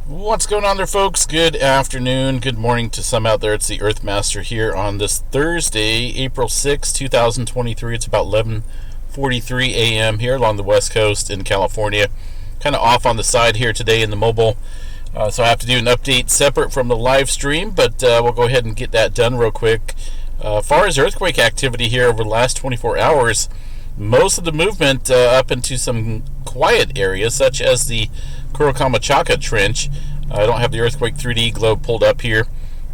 What's going on there, folks? Good afternoon, good morning to some out there. It's the Earthmaster here on this Thursday, April 6, 2023. It's about 11:43 a.m. here along the West Coast in California. Kind of off on the side here today in the mobile, so I have to do an update separate from the live stream, but we'll go ahead and get that done real quick. As far as earthquake activity here over the last 24 hours, most of the movement up into some quiet areas, such as the Kurokama Trench. I don't have the earthquake 3D globe pulled up here,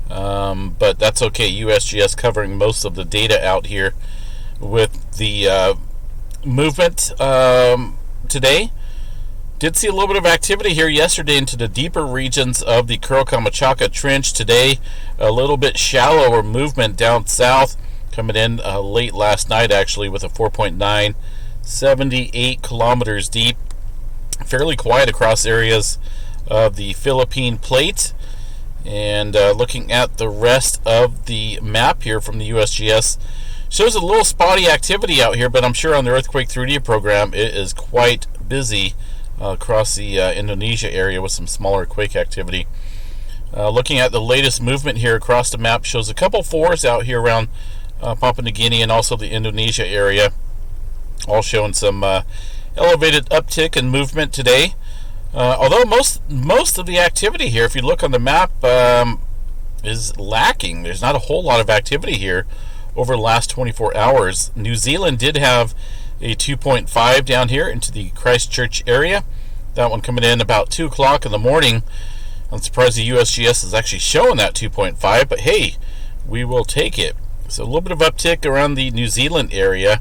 but that's okay. USGS covering most of the data out here with the movement today. Did see a little bit of activity here yesterday into the deeper regions of the Kurokama Trench. Today, a little bit shallower movement down south, coming in late last night actually with a 4.9, 78 kilometers deep. Fairly quiet across areas of the Philippine plate. And looking at the rest of the map here from the USGS, shows a little spotty activity out here, but I'm sure on the Earthquake 3D program it is quite busy across the Indonesia area with some smaller quake activity. Looking at the latest movement here across the map, shows a couple fours out here around Papua New Guinea and also the Indonesia area, all showing some elevated uptick in movement today. Although most of the activity here, if you look on the map, is lacking. There's not a whole lot of activity here over the last 24 hours. New Zealand did have a 2.5 down here into the Christchurch area. That one coming in about 2 o'clock in the morning. I'm surprised the USGS is actually showing that 2.5, but hey, we will take it. So a little bit of uptick around the New Zealand area.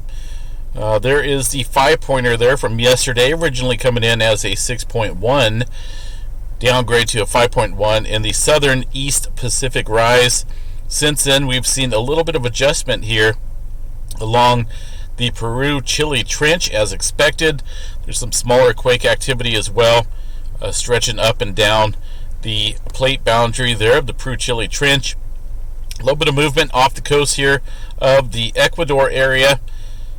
There is the 5-pointer there from yesterday, originally coming in as a 6.1, downgrade to a 5.1 in the southern East Pacific rise. Since then, we've seen a little bit of adjustment here along the Peru-Chile Trench as expected. There's some smaller quake activity as well, stretching up and down the plate boundary there of the Peru-Chile Trench. A little bit of movement off the coast here of the Ecuador area.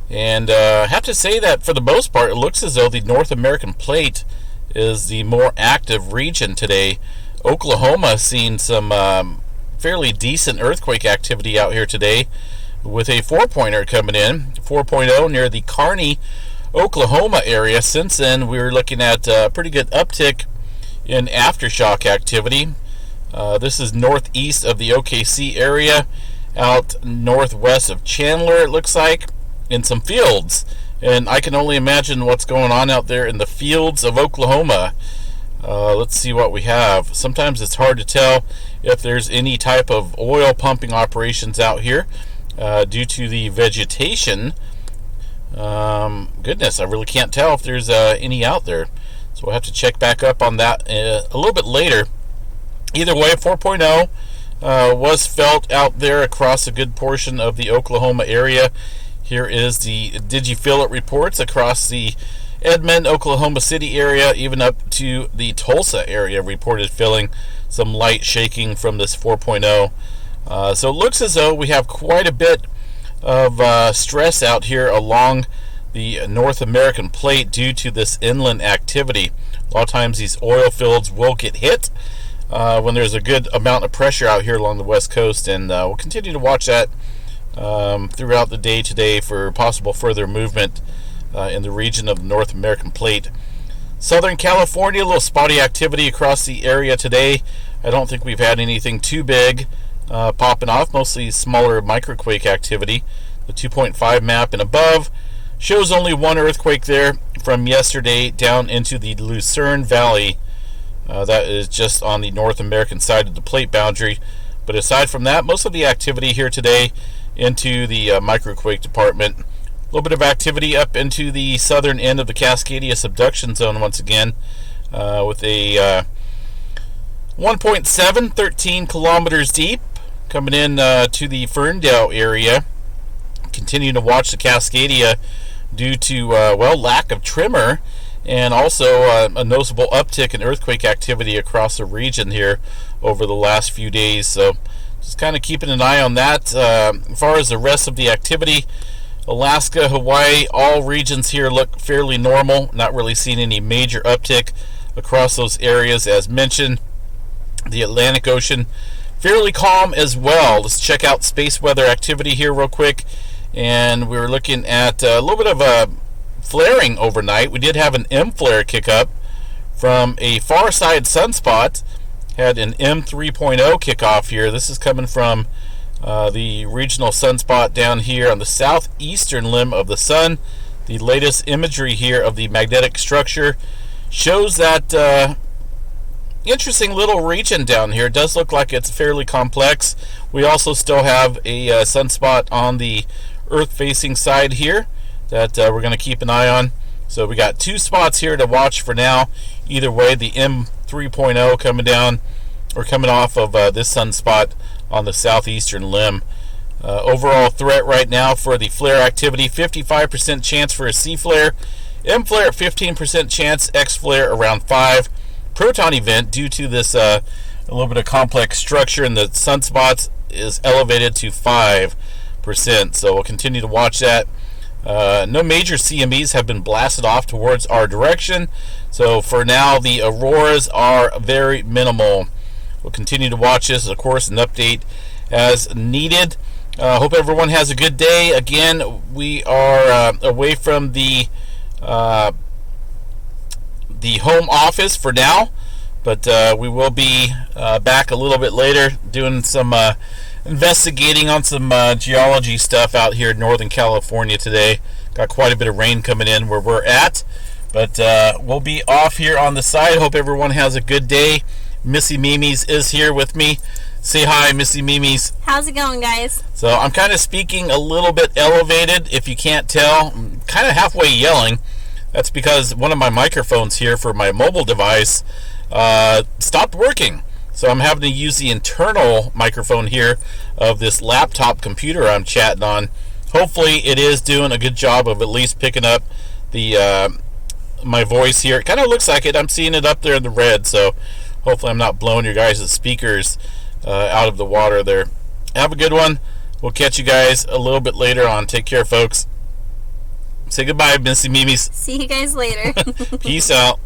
And I have to say that for the most part, it looks as though the North American plate is the more active region today. Oklahoma seen some fairly decent earthquake activity out here today with a 4-pointer coming in, 4.0 near the Kearney, Oklahoma area. Since then, we were looking at a pretty good uptick in aftershock activity. This is northeast of the OKC area, out northwest of Chandler, it looks like, in some fields, and I can only imagine what's going on out there in the fields of Oklahoma. Let's see what we have. Sometimes it's hard to tell if there's any type of oil pumping operations out here due to the vegetation. Goodness, I really can't tell if there's any out there, so we'll have to check back up on that a little bit later. Either way, 4.0 was felt out there across a good portion of the Oklahoma area. Here is the Did-You-Feel-It reports across the Edmond, Oklahoma City area, even up to the Tulsa area, reported feeling some light shaking from this 4.0. So it looks as though we have quite a bit of stress out here along the North American plate due to this inland activity. A lot of times these oil fields will get hit when there's a good amount of pressure out here along the West Coast, and we'll continue to watch that throughout the day today for possible further movement in the region of the North American plate. Southern California, a little spotty activity across the area today. I don't think we've had anything too big popping off, mostly smaller microquake activity. The 2.5 map and above shows only one earthquake there from yesterday down into the Lucerne Valley. That is just on the North American side of the plate boundary. But aside from that, most of the activity here today into the microquake department. A little bit of activity up into the southern end of the Cascadia subduction zone once again, with a 1.7, 13 kilometers deep, coming in to the Ferndale area. Continuing to watch the Cascadia due to lack of tremor, and also a noticeable uptick in earthquake activity across the region here over the last few days. So just kind of keeping an eye on that. As far as the rest of the activity, Alaska, Hawaii, all regions here look fairly normal. Not really seeing any major uptick. across those areas as mentioned. The Atlantic Ocean fairly calm as well. Let's check out space weather activity here real quick. And we were looking at a little bit of a flaring overnight. We did have an M flare kick up from a far side sunspot. Had an M3.0 kickoff here. This is coming from the regional sunspot down here on the southeastern limb of the sun. The latest imagery here of the magnetic structure shows that interesting little region down here. It does look like it's fairly complex. We also still have a sunspot on the Earth-facing side here that we're going to keep an eye on. So we got 2 spots here to watch for now. Either way, the M3.0 coming down or coming off of this sunspot on the southeastern limb. Overall threat right now for the flare activity, 55% chance for a C flare, M flare at 15% chance, X flare around 5%. Proton event due to this a little bit of complex structure in the sunspots is elevated to 5%. So we'll continue to watch that. No major CMEs have been blasted off towards our direction. So for now, the auroras are very minimal. We'll continue to watch this, of course, an update as needed. Hope everyone has a good day. Again, we are away from the home office for now, but we will be back a little bit later doing some investigating on some geology stuff out here in Northern California today. Got quite a bit of rain coming in where we're at, but we'll be off here on the side. Hope everyone has a good day. Missy Mimi's is here with me. Say hi, Missy Mimi's. How's it going, guys? So I'm kind of speaking a little bit elevated, if you can't tell. I'm kind of halfway yelling. That's because one of my microphones here for my mobile device stopped working. So I'm having to use the internal microphone here of this laptop computer I'm chatting on. Hopefully it is doing a good job of at least picking up the my voice here. It kind of looks like it. I'm seeing it up there in the red, so hopefully I'm not blowing your guys' speakers out of the water there. Have a good one. We'll catch you guys a little bit later on. Take care, folks. Say goodbye, Missy Mimi's. See you guys later. Peace out.